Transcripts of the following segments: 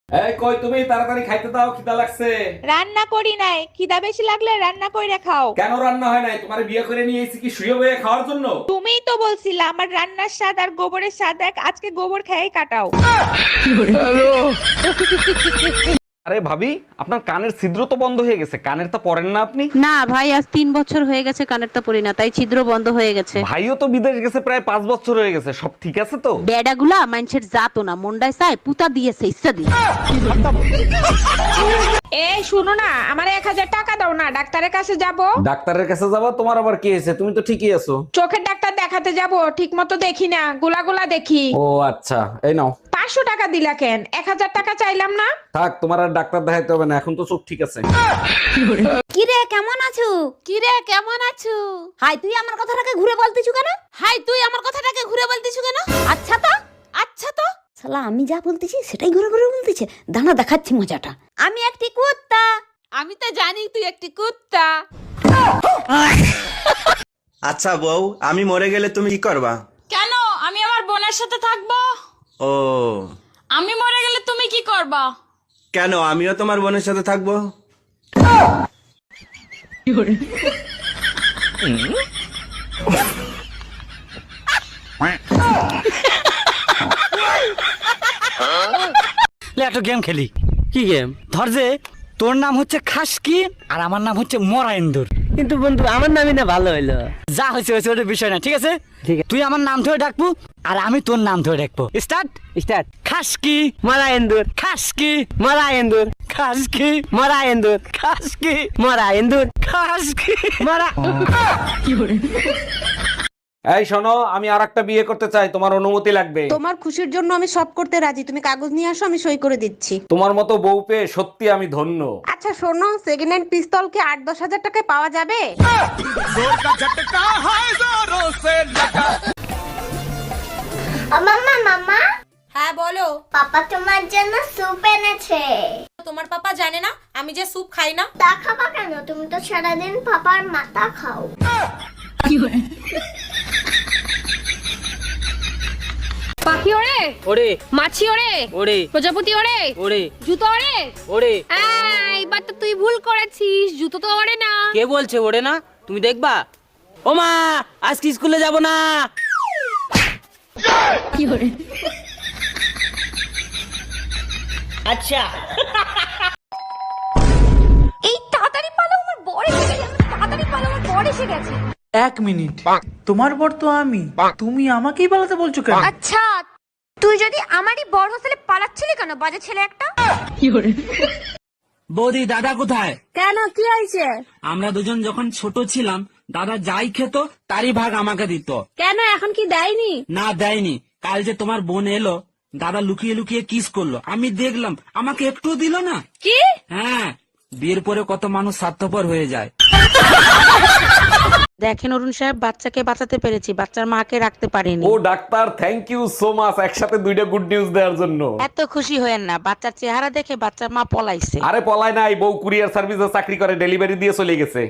এই কই তুমি, তাড়াতাড়ি খাইতে দাও, খিদা লাগছে। রান্না করি নাই, খিদা বেশি লাগলে রান্না কইরা খাও। কেন রান্না হয় নাই? তোমার বিয়ে করে নিয়ে এসেছি কি শুয়ে বয়ে খাওয়ার জন্য? তুমিই তো বলছিলা আমার রান্নার স্বাদ আর গোবরের স্বাদ এক, আজকে গোবর খেয়ে কাটাও। আরে ভাবি, আপনার কানের ছিদ্র তো বন্ধ হয়ে গেছে, কানের তো পরেন না আপনি? না ভাই, আজ 3 বছর হয়ে গেছে কানেরটা পরি না, তাই ছিদ্র বন্ধ হয়ে গেছে। ভাইও তো বিদেশ গেছে প্রায় 5 বছর হয়ে গেছে, সব ঠিক আছে তো? বেডাগুলা মানুষের জাতো না, মুন্ডায় চায় পুতা দিয়েছে ইচ্ছা দিয়ে। এই শুনো না, আমার 1000 টাকা দাও না, ডাক্তারের কাছে যাব। ডাক্তারের কাছে যাবো? তোমার আবার কি হয়েছে? তুমি তো ঠিকই আছো। চোখের ডাক্তার দেখাতে যাব, ঠিক মতো দেখি না, গোলা দেখি। ও আচ্ছা, এই নাও। 500 টাকা দিলা কেন? 1000 টাকা চাইলাম না। থাক, তোমার আর ডাক্তার দেখাইতে হবে না, এখন তো চোখ ঠিক আছে। কিরে কেমন আছো? কিরে কেমন আছো? হাই তুই আমার কথাটাকে ঘুরে বলতিছু কেন? হাই তুই আমার কথাটাকে ঘুরে বলতিছু কেন? আচ্ছা তো শালা আমি যা বলতেছি সেটাই ঘুরে ঘুরে বলতেছে। দানা দেখাচ্ছি মজাটা। আমি একটি কুত্তা। আমি তো জানি তুই একটি কুত্তা। আচ্ছা বউ, আমি মরে গেলে তুমি কি করবা? কেন? আমি আমার বোনের সাথে থাকবো। ও আমি মরে গেলে তুমি কি করবা? কেন, আমিও তোমার বোনের সাথে থাকবো। একটা গেম খেলি। কি গেম? ধর যে তোর নাম হচ্ছে খাসকি আর আমার নাম হচ্ছে মরাইন্দুর। কিন্তু বন্ধু আমার নামই না ভালো হইলো। যা হয়েছে হয়েছে, ওটা বিষয় না, ঠিক আছে? ঠিক আছে, তুই আমার নাম ধরে ডাকবো আর আমি তোর নাম ধরে ডাকবো। Start start. খাসকি মরাইন্দুর, খাসকি মরাইন্দুর, খাসকি মরাইন্দুর, খাসকি মরাইন্দুর, খাসকি মরা। এই শোনো, আমি আরেকটা বিয়ে করতে চাই, তোমার অনুমতি লাগবে। তোমার খুশির জন্য আমি সব করতে রাজি, তুমি কাগজ নিয়ে আসো, আমি সই করে দিচ্ছি। তোমার মতো বউ পেয়ে সত্যি আমি ধন্য। আচ্ছা শোনো, সেকেন্ড হ্যান্ড পিস্তল কি 8-10 হাজার টাকায় পাওয়া যাবে? মাম্মা মাম্মা। হ্যাঁ বলো। পাপা তোমার জন্য স্যুপ এনেছে। তোমার পাপা জানে না আমি যে স্যুপ খাই না? তা খাবা কেন? তুমি তো সারাদিন পাপার মাথা খাও। পাখি ওরে ওরে মাছি ওরে ওরে প্রজাপতি ওরে ওরে জুতো ওরে। ওরে। এইবার তো তুই ভুল করেছিস, জুতো তো ওরে না। কে বলছে ওরে না? তুমি দেখবা। ও মা, আজকে স্কুলে যাব না। আচ্ছা। এই তাড়াতাড়ি পালাও, আমার বর এসে গেছে। তাড়াতাড়ি পালাও, আমার বর এসে গেছে। 1 মিনিট, তোমার বর তো আমি, তুমি আমাকেই পালাতে বলছো কেন? আচ্ছা তুই যদি আমারই বর হোস্টেলে পালাচ্ছিলি কেন, বাজে ছেলে একটা? বৌদি, দাদা কোথায়? কেন কি হয়েছে? আমরা দুজন যখন ছোট ছিলাম, দাদা যাই খেত তারই ভাগ আমাকে দিত। কেন এখন কি দেয়নি? না দেয়নি। কাল যে তোমার বোন এলো, দাদা লুকিয়ে লুকিয়ে কিস করলো, আমি দেখলাম, আমাকে একটু দিল না। কি? হ্যাঁ, বিয়ের পরে কত মানুষ স্বার্থপর হয়ে যায়। দেখেন অরুণ সাহেব, বাচ্চাকে বাঁচাতে পেরেছি, বাচ্চার মাকে রাখতে পারিনি। ও doctor, thank you so much, একসাথে দুইটা গুড নিউজ দেওয়ার জন্য। এত খুশি হয়েন না, বাচ্চার চেহারা দেখে বাচ্চার মা পলাইছে। আরে পলায় নাই, বউ কুরিয়ার সার্ভিসে চাকরি করে, ডেলিভারি দিয়ে চলে গেছে।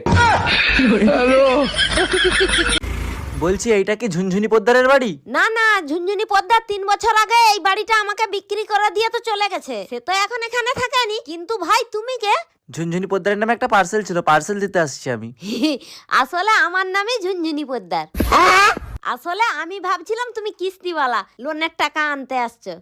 বলছি এইটা কি ঝুনঝুনি পোদ্দারের বাড়ি? না না, ঝুনঝুনি পদ্মার 3 বছর আগে এই বাড়িটা আমাকে বিক্রি করে দিয়ে তো চলে গেছে। সে তো এখন এখানে থাকেনি। কিন্তু ভাই তুমি কে? ঝুনঝুনি পোদ্দারের নামে একটা পার্সেল ছিল, পার্সেল দিতে আসছি আমি। আসলে আমার নামই ঝুনঝুনি পোদ্দার। আসলে আমি ভাবছিলাম তুমি কিস্তিওয়ালা, লোনের টাকা আনতে আসছো।